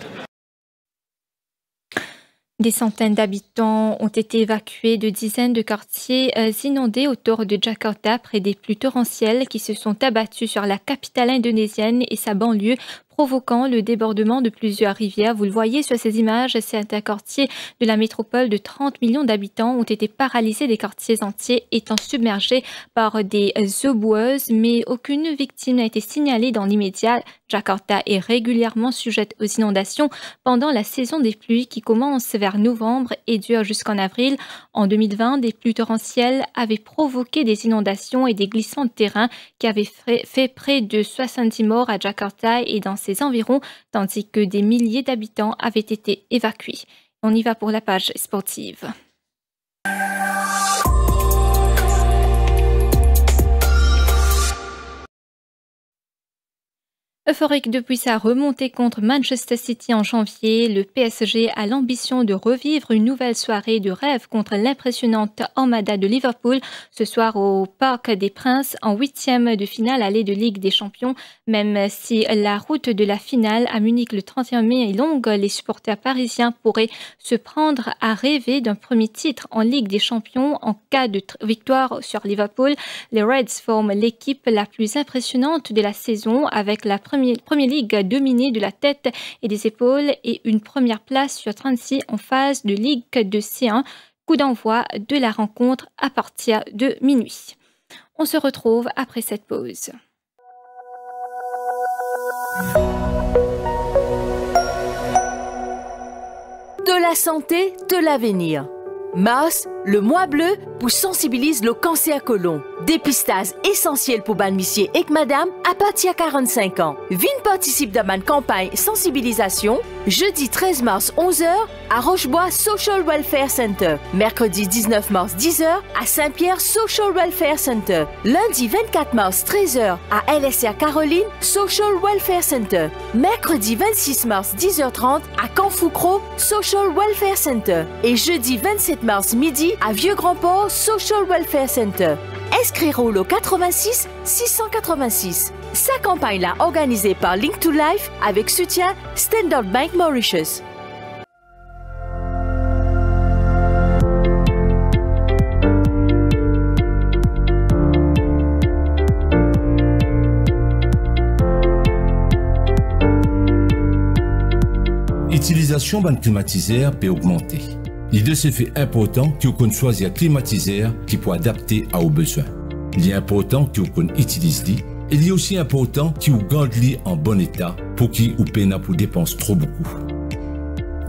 Des centaines d'habitants ont été évacués de dizaines de quartiers inondés autour de Jakarta près des pluies torrentielles qui se sont abattues sur la capitale indonésienne et sa banlieue, provoquant le débordement de plusieurs rivières. Vous le voyez sur ces images, certains quartiers de la métropole de 30 millions d'habitants ont été paralysés, des quartiers entiers étant submergés par des eaux boueuses, mais aucune victime n'a été signalée dans l'immédiat. Jakarta est régulièrement sujette aux inondations pendant la saison des pluies qui commence vers novembre et dure jusqu'en avril. En 2020, des pluies torrentielles avaient provoqué des inondations et des glissements de terrain qui avaient fait près de 70 morts à Jakarta et dans ses environs, tandis que des milliers d'habitants avaient été évacués. On y va pour la page sportive. Euphorique depuis sa remontée contre Manchester City en janvier, le PSG a l'ambition de revivre une nouvelle soirée de rêve contre l'impressionnante Armada de Liverpool ce soir au Parc des Princes en 8e de finale aller de Ligue des Champions. Même si la route de la finale à Munich le 31 mai est longue, les supporters parisiens pourraient se prendre à rêver d'un premier titre en Ligue des Champions en cas de victoire sur Liverpool. Les Reds forment l'équipe la plus impressionnante de la saison avec la Première Ligue dominée de la tête et des épaules et une première place sur 36 en phase de Ligue de C1. Coup d'envoi de la rencontre à partir de minuit. On se retrouve après cette pause. De la santé, de l'avenir. Mars, le mois bleu, pour sensibiliser le cancer colon. Dépistage essentiel pour ban monsieur et madame à partir de 45 ans. Vin participe dans une campagne sensibilisation jeudi 13 mars 11h à Rochebois Social Welfare Center. Mercredi 19 mars 10h à Saint-Pierre Social Welfare Center. Lundi 24 mars 13h à LSR Caroline Social Welfare Center. Mercredi 26 mars 10h30 à Canfoucro Social Welfare Center. Et jeudi 27 mars midi à Vieux-Grand-Port Social Welfare Center. Inscrire au lot 86 686. Sa campagne là organisée par Link to Life avec soutien Standard Bank Mauritius. L'utilisation d'un climatiseur peut augmenter. Il est de ce fait important que vous choisissez un climatiseur qui peut adapter à vos besoins. Il est important que vous utilisez. Il est aussi important que vous gardez en bon état pour qu'il vous peine pour dépenser trop beaucoup.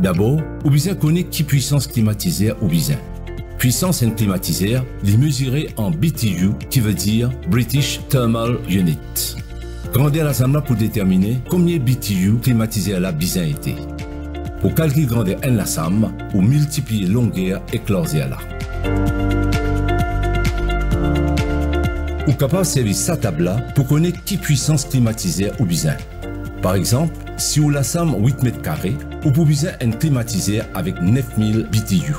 D'abord, vous besoin connaître qui puissance climatiseur ou besoin. Puissance d'un climatiseur, il est mesuré en BTU qui veut dire British Thermal Unit. Grandeur l'assemblage pour déterminer combien BTU climatiseur la besoin été. Pour calculer grandeur en l'assemblage ou multiplier longueur et closure là. Ou capable de servir sa table pour connaître qui puissance climatiseur ou besoin. Par exemple, si vous l'assemblez 8 mètres carrés, vous pouvez besoin un climatiseur avec 9000 BTU.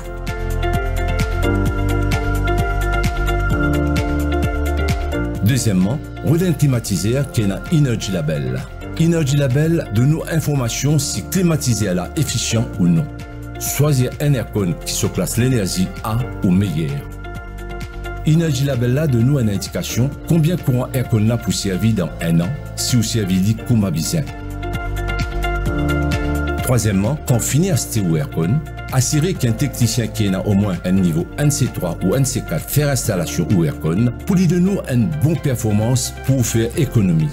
Deuxièmement, vous avez un climatiseur qui est un Energy Label. Energy Label donne nous information si climatiseur est efficient ou non. Choisir un aircon qui se classe l'énergie A ou meilleure. Energy Label là donne nous une indication combien de courant aircon là pour servir dans un an si vous servez comme à besoin. Troisièmement, quand finit à acheter ou aircon, assurer qu'un technicien qui a au moins un niveau NC3 ou NC4 faire installation ou aircon pour lui donner une bonne performance pour faire économie.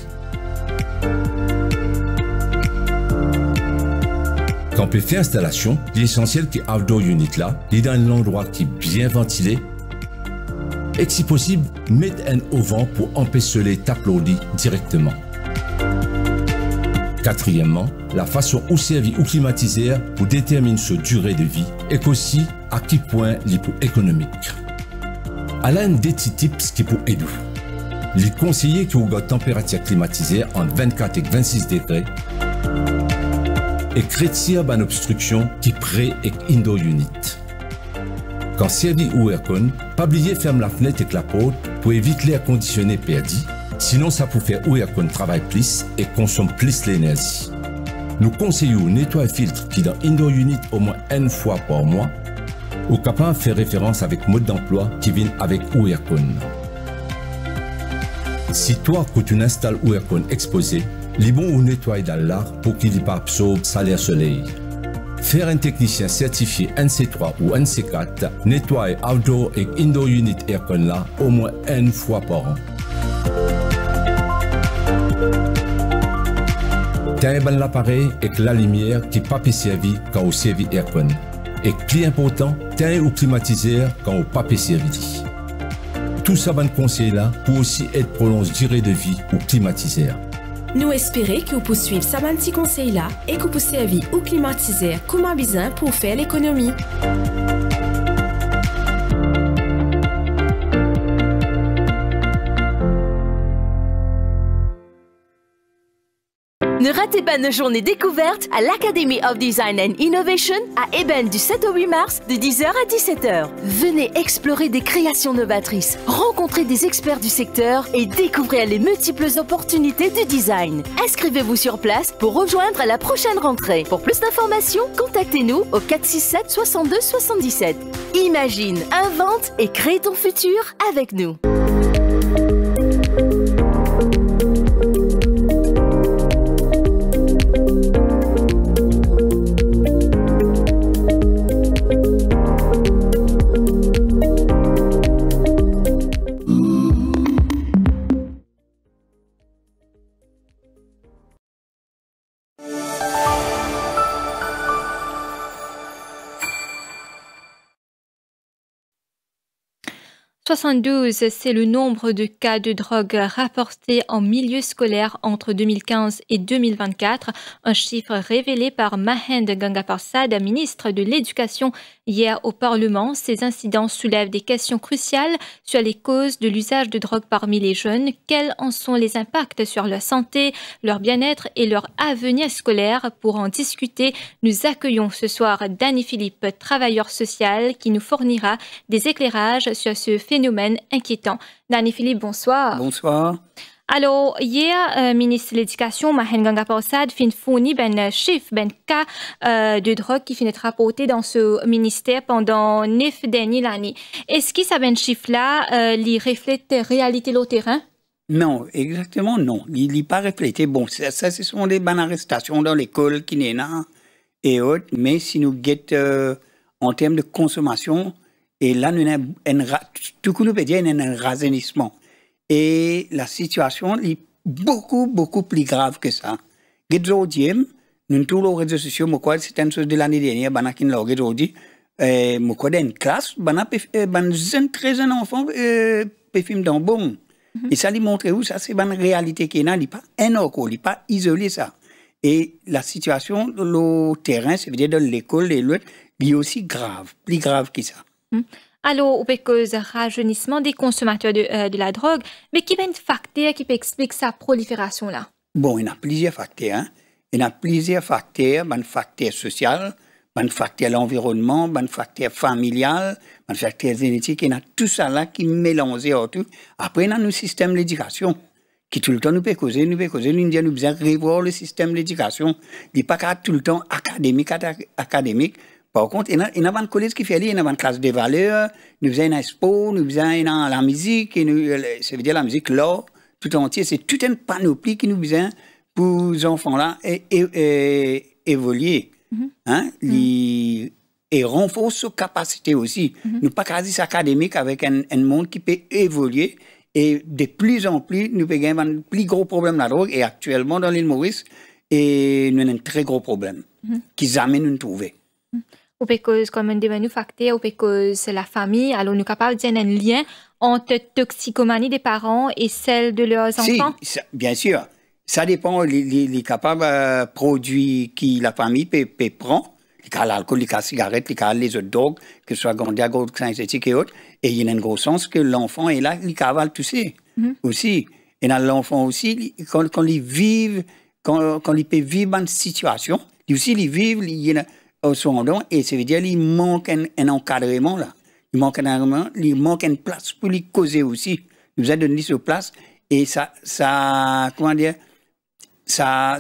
Quand on peut faire installation, l'essentiel qui est outdoor unit là, il est dans un endroit qui est bien ventilé. Et si possible, mettre un auvent pour empêcher les tapes au lit directement. Quatrièmement, la façon où servir ou climatiseur pour déterminer sa durée de vie et aussi à quel point il est pour économique. À l'un des petits tips qui pour aider. Il est conseillé que vous gardez température climatisée entre 24 et 26 degrés et créer une obstruction qui près et indoor unit. Quand servi ou aircon, pas oublier ferme la fenêtre et la porte pour éviter l'air conditionné perdu, sinon ça peut faire ou aircon travaille plus et consomme plus l'énergie. Nous conseillons nettoyer filtre qui dans indoor unit au moins une fois par mois ou capable de faire référence avec mode d'emploi qui vient avec ou aircon. Si toi que tu installes ou aircon exposé, il est bon ou nettoyer dans l'art pour qu'il n'y pas absorbe salaire soleil. Faire un technicien certifié NC3 ou NC4 nettoyer outdoor et indoor unit aircon là au moins une fois par an. T'as un l'appareil avec la lumière qui n'est pas servi quand on servi aircon. Et plus important, t'as un climatiseur quand on pas servi. Tout ça va conseiller là pour aussi être prolonge durée de vie ou climatiseur. Nous espérons que vous poursuivez ce petit conseil là et que vous servez ou climatiseur comme un besoin pour faire l'économie. Ne ratez pas nos journées découvertes à l'Academy of Design and Innovation à Eben du 7 au 8 mars de 10h à 17h. Venez explorer des créations novatrices, rencontrer des experts du secteur et découvrir les multiples opportunités du design. Inscrivez-vous sur place pour rejoindre à la prochaine rentrée. Pour plus d'informations, contactez-nous au 467 62 77. Imagine, invente et crée ton futur avec nous. 72, c'est le nombre de cas de drogue rapportés en milieu scolaire entre 2015 et 2024, un chiffre révélé par Mahend Gangaparsad, ministre de l'Éducation, hier au Parlement. Ces incidents soulèvent des questions cruciales sur les causes de l'usage de drogue parmi les jeunes. Quels en sont les impacts sur leur santé, leur bien-être et leur avenir scolaire? Pour en discuter, nous accueillons ce soir Danny Philippe, travailleur social, qui nous fournira des éclairages sur ce phénomène inquiétant. Danny Philippe, bonsoir. Bonsoir. Alors, hier, ministre de l'Éducation, Mahend Gangaparsad, fin fourni ben chiffre, ben cas de drogue qui finit rapporté dans ce ministère pendant 9 dernières années. Est-ce que ça ben chiffre-là, il reflète la réalité au terrain? Non, exactement non. Il n'est pas reflété. Bon, ça ce sont des bonnes arrestations dans l'école qui n'est là et autres, mais si nous guettons en termes de consommation, et là, nous avons tout ce que nous peut dire, un rajeunissement. Et la situation est beaucoup, beaucoup plus grave que ça. Aujourd'hui, nous tous les réseaux sociaux, c'est une chose de l'année dernière, nous avons aujourd'hui, nous avons une classe, nous avons 13 enfants, qui filment dans bon. Et ça lui montre où ça, c'est une réalité qui est là, il n'est pas énorme, il n'est pas isolé ça. Et la situation, le terrain, c'est-à-dire dans l'école et l'autre, il est aussi grave, plus grave que ça. Alors, on cause rajeunissement des consommateurs de la drogue, mais qui est un facteur qui peut expliquer sa prolifération-là? Bon, il y a plusieurs facteurs. Hein? Il y a plusieurs facteurs, un facteur social, un facteur l'environnement, un facteur familial, un facteur génétique, il y a tout ça là qui mélange autour. Après, il y a le système de l'éducation, qui tout le temps nous peut causer, nous besoin revoir le système de l'éducation. Il n'est pas tout le temps académique. Par contre, il y a un collège qui fait, il y a une classe de valeurs, nous faisons un expo, nous faisons la musique, ça veut dire la musique, l'art, tout entier. C'est toute une panoplie qui nous besoin pour les enfants-là évoluer. Et renforce ses capacités aussi. Nous pas quasi académique avec un monde qui peut évoluer. Et de plus en plus, nous avons un plus gros problème la drogue. Et actuellement, dans l'île Maurice, nous avons un très gros problème qui jamais nous trouver. Ou parce comme un des facteurs, ou parce la famille, alors nous sommes capables de dire un lien entre toxicomanie des parents et celle de leurs enfants? Si, bien sûr. Ça dépend les capables produits que la famille peut prendre. L'alcool, les cigarettes, les autres drogues, que ce soit Gandia, synthétique et autres. Et il y a un gros sens que l'enfant est là, il cavale tout ça aussi. Et dans l'enfant aussi, quand il vit, quand il peut vivre une situation, lui aussi, il vit, il au second, et ça veut dire qu'il manque un encadrement là. Il manque un encadrement, il manque une place pour lui causer aussi. Il nous a donné cette place et ça comment dire, ça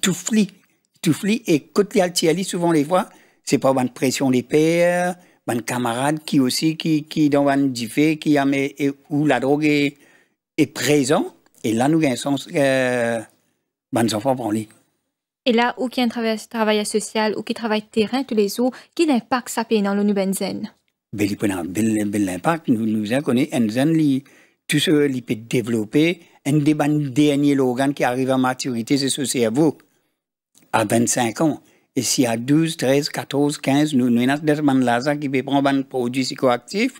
tout flit et quand il y a souvent les fois, c'est pas une pression des pères, une camarade qui aussi qui dans un diffé qui a où la drogue est présent et là nous gagnons sens les enfants prennent lui. Et là, où qui travaille social, ou qui travaille terrain tous les jours, quel impact ça peut dans l'ONU benzen? Il peut avoir un bel impact. Nous connaissons un zen, tout ce qui peut développer, un des derniers organes qui arrive à maturité, c'est ce cerveau, à 25 ans. Et s'il y a 12, 13, 14, 15, nous avons des gens qui peuvent prendre un produit psychoactif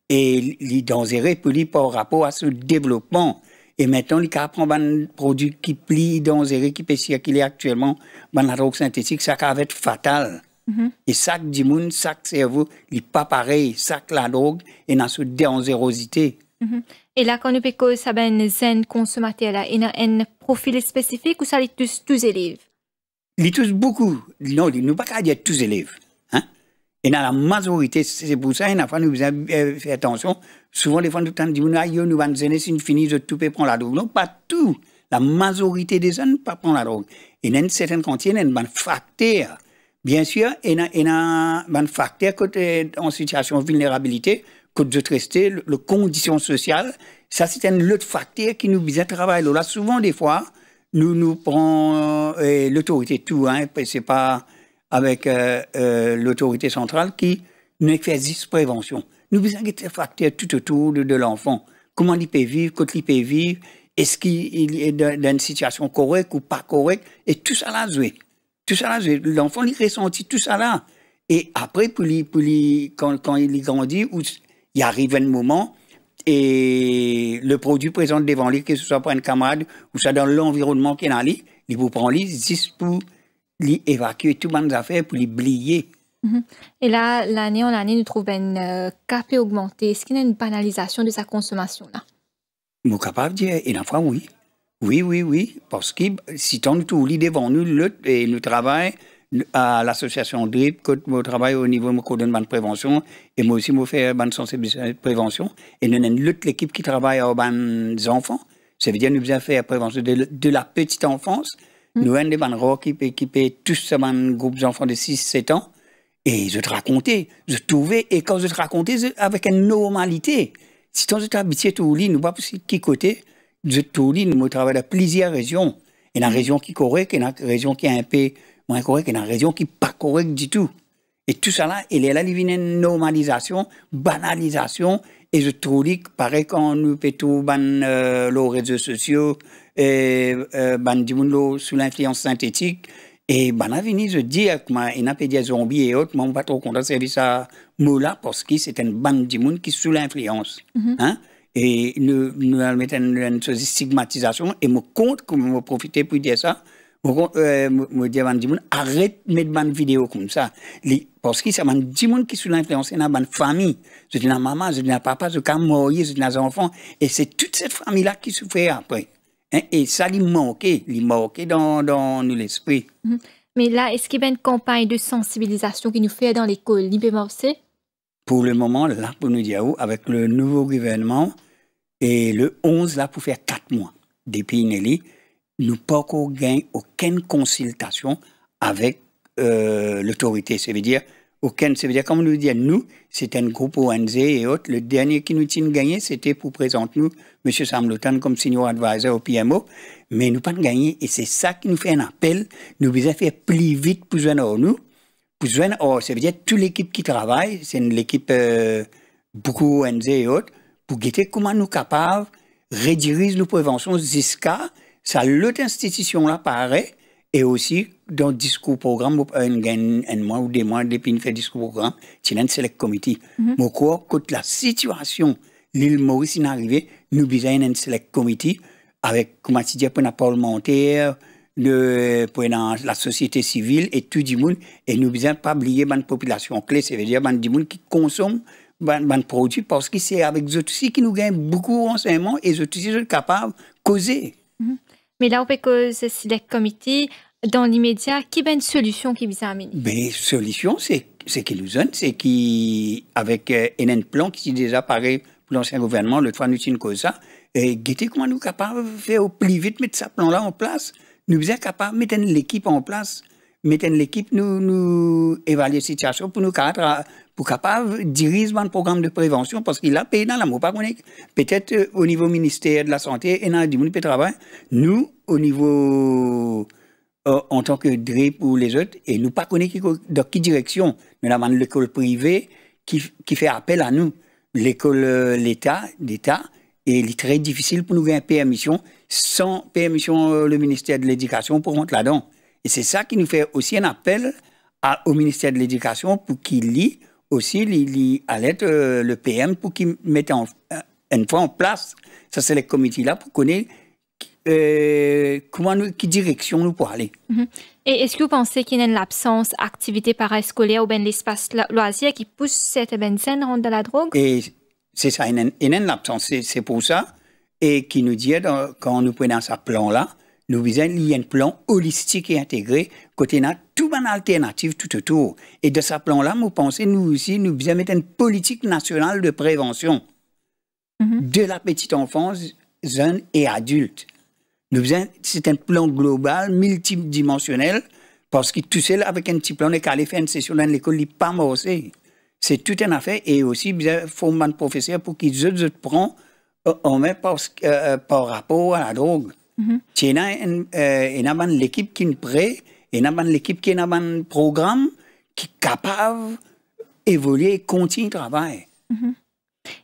et les dangereux pour lui par rapport à ce développement. Et maintenant, il prend un produit qui plie dangereux, qui peut circuler actuellement, la drogue synthétique, ça va être fatal. Et ça, du monde, ça, cerveau, il n'est pas pareil. Ça, la drogue, est dans cette dangerosité. Et là, quand nous pécons, ça ben un consommateur là, il y a un profil spécifique ou ça les tous élèves? Il tous beaucoup. Non, il ne pas qu'à dire tous élèves. Et dans la majorité, c'est pour ça qu'il faut nous faire attention. Souvent, les fois, nous disons, nous allons nous si nous finissons, tout peut prendre la drogue. Non, pas tout. La majorité des gens ne peuvent pas prendre la drogue. Et dans certaines conditions, il y a un facteur. Bien sûr, il y a un facteur en situation de vulnérabilité, que de rester, les conditions sociales. Ça, c'est un autre facteur qui nous vient travailler. Là, souvent, des fois, nous prenons l'autorité, tout, c'est pas avec l'autorité centrale qui nous fait juste prévention. Nous besoin de ces facteurs tout autour de l'enfant. Comment il peut vivre, quand il peut vivre, est-ce qu'il est dans une situation correcte ou pas correcte, et tout ça là joué. Tout ça là joué. L'enfant il ressentit tout ça là. Et après, quand il grandit, où il arrive un moment, et le produit présente devant lui, que ce soit pour un camarade ou ça dans l'environnement qu'il a lui, il vous prend lui juste pour lui évacuer toutes les affaires, pour lui oublier. Et là, l'année en année, nous trouvons une capé augmentée. Est-ce qu'il y a une banalisation de sa consommation là? Je suis capable de dire, et la fois, oui. Oui. Parce que si on tout lit devant nous, et nous travaillons à l'association DRIP, quand nous travaillons au niveau de la prévention, et moi aussi, je fais une sensibilisation de prévention, et nous avons l'équipe qui travaille aux enfants. Ça veut dire que nous avons fait la prévention de la petite enfance. Nous avons des gens qui équipent tous ces groupes d'enfants de 6-7 ans. Et je te racontais, je trouvais, et quand je te racontais, avec une normalité. Si tu es habitué tout lit, nous pas qui côté, je tout lit, nous travaillons dans plusieurs régions. Il y a une région qui est correcte, il y a une région qui est un peu moins correcte, il y a une région qui n'est pas correcte du tout. Et tout ça là, il est là, il vient une normalisation, banalisation, et je trouve que pareil quand nous faisons les réseaux sociaux, sous l'influence synthétique, et ben, venu, je dis, il a des zombies et autres, mais on ne va pas trop content de servir ça mot-là parce que c'est une bande de monde qui est sous l'influence. Hein? Et nous mettons une stigmatisation, et je compte, comme je profite pour dire ça, je dis à bande de monde, arrête de mettre une vidéo comme ça. Parce que c'est bande de monde qui est sous l'influence, c'est une famille. Je dis à maman, je dis à papa, je dis à Moïse, je dis aux enfants, et c'est toute cette famille-là qui souffre après. Et ça, il manquait dans l'esprit. Mais là, est-ce qu'il y a une campagne de sensibilisation qui nous fait dans l'école? Pour le moment, là, pour nous dire, avec le nouveau gouvernement, et le 11, là, pour faire 4 mois, depuis Nelly, nous n'avons pas encore gagné aucune consultation avec l'autorité. Ça veut dire, comme nous dit, nous, c'est un groupe ONG et autres. Le dernier qui nous tient gagné, c'était pour présenter nous, M. Sam Lotan, comme senior advisor au PMO. Mais nous pas gagné. Et c'est ça qui nous fait un appel. Nous devons faire plus vite pour joindre nous. Pour joindre, ça veut dire toute l'équipe qui travaille, c'est l'équipe beaucoup ONG et autres, pour guetter comment nous capables de rediriger nos préventions jusqu'à ça, l'autre institution-là paraît. Et aussi, dans le discours programme, un mois ou 2 mois depuis qu'on fait discours programme, c'est un select committee. Mais quand la situation, l'île Maurice est arrivée, nous avons un select committee avec, comment tu dis, pour les parlementaires, pour la société civile et tout le monde. Et nous n'avons pas oublié la population clé, c'est-à-dire les gens qui consomment les produits parce que c'est avec eux aussi qui nous gagnent beaucoup de renseignements et eux aussi sont capables de causer. Mais là, on peut que ce select committee, dans l'immédiat, qui a une solution qui vise à amener? Mais solution, c'est qui nous donne, c'est qu'avec un plan qui est déjà pareil pour l'ancien gouvernement, l'autre fois nous avons cause ça, et guetter comment nous sommes capables de faire au plus vite, mettre ce plan-là en place. Nous sommes capables de mettre l'équipe en place, mettre l'équipe, nous évaluer la situation pour nous pour capable diriger un programme de prévention parce qu'il a payé dans la mot. Peut-être au niveau ministère de la Santé et dans le monde de travail, nous, au niveau en tant que DRIP ou les autres, et nous pas connaissons dans quelle direction. Nous avons l'école privée qui fait appel à nous. L'école d'État, et il est très difficile pour nous gagner permission. Sans permission, le ministère de l'Éducation pour rentrer là-dedans. Et c'est ça qui nous fait aussi un appel au ministère de l'Éducation pour qu'il lit aussi à l'aide le PM pour qu'il mette une fois en place. Ça, c'est les comités là pour connaître quelle direction nous pour aller. Et est-ce que vous pensez qu'il y a une absence d'activité parascolaire ou bien l'espace loisir qui pousse cette scène rendre de la drogue? Et c'est ça, il y a une absence. C'est pour ça. Et qui nous dit, quand nous prenons ce plan-là, nous visons il y a un plan holistique et intégré, côté on a tout une alternative tout autour. Et de ce plan-là, nous pensons, nous aussi, nous visons mettre une politique nationale de prévention de la petite enfance, jeunes et adultes. C'est un plan global, multidimensionnel, parce que tout seul, avec un petit plan, on est allé faire une session dans l'école, il n'est pas morcé. C'est tout un affaire, et aussi, il faut un professeur pour qu'ils se prennent en main par rapport à la drogue. Il y a l'équipe qui est prête, il y a l'équipe qui est dans un programme qui est capable d'évoluer et continuer le travail.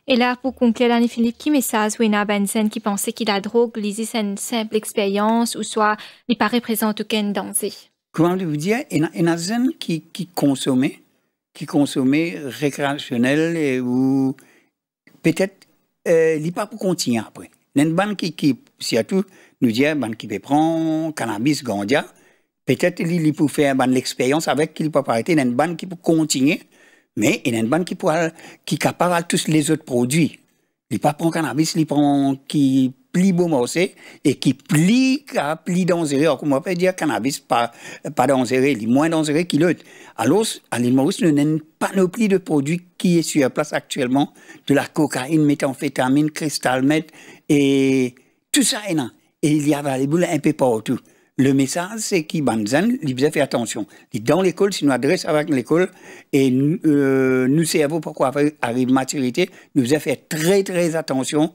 Et là, pour conclure, Annie-Philippe, qui message ou une Benzen qui pensait que la drogue, c'est une simple expérience ou soit il ne représente aucun danger? Comment vous dire, il y a des gens qui consomment récréationnel ou peut-être il n'est pas pour continuer après. Il y a une banque qui surtout, nous dit, ban qui peut prendre cannabis, gandia, peut-être il peut faire l'expérience avec qu'il peut arrêter. Il y a une banque qui peut continuer, mais il y a une banque qui est capable de tous les autres produits. Il pas prend cannabis, il prend qui plie beau morceau et qui plie dangereux. Alors, comment on peut dire cannabis pas dangereux, il est moins dangereux qu'il l'autre. Alors, à l'île Maurice, nous avons une panoplie de produits qui est sur place actuellement, de la cocaïne, méthamphétamine, cristal meth, et tout ça est là. Et il y a available un peu partout. Le message, c'est qu'il il fait attention. Dans l'école, si nous adressons avec l'école, et nous savons pourquoi arrive maturité, nous devons faire très, très attention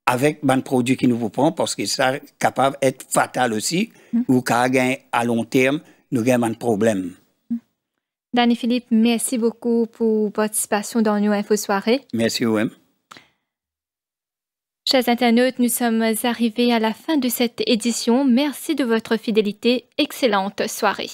avec les produits qui nous prennent, parce que ça est capable d'être fatal aussi, ou qu'à long terme, nous avons un problème. Danny Philippe, merci beaucoup pour votre participation dans nos infos soirées. Merci, vous-même. Chers internautes, nous sommes arrivés à la fin de cette édition. Merci de votre fidélité. Excellente soirée.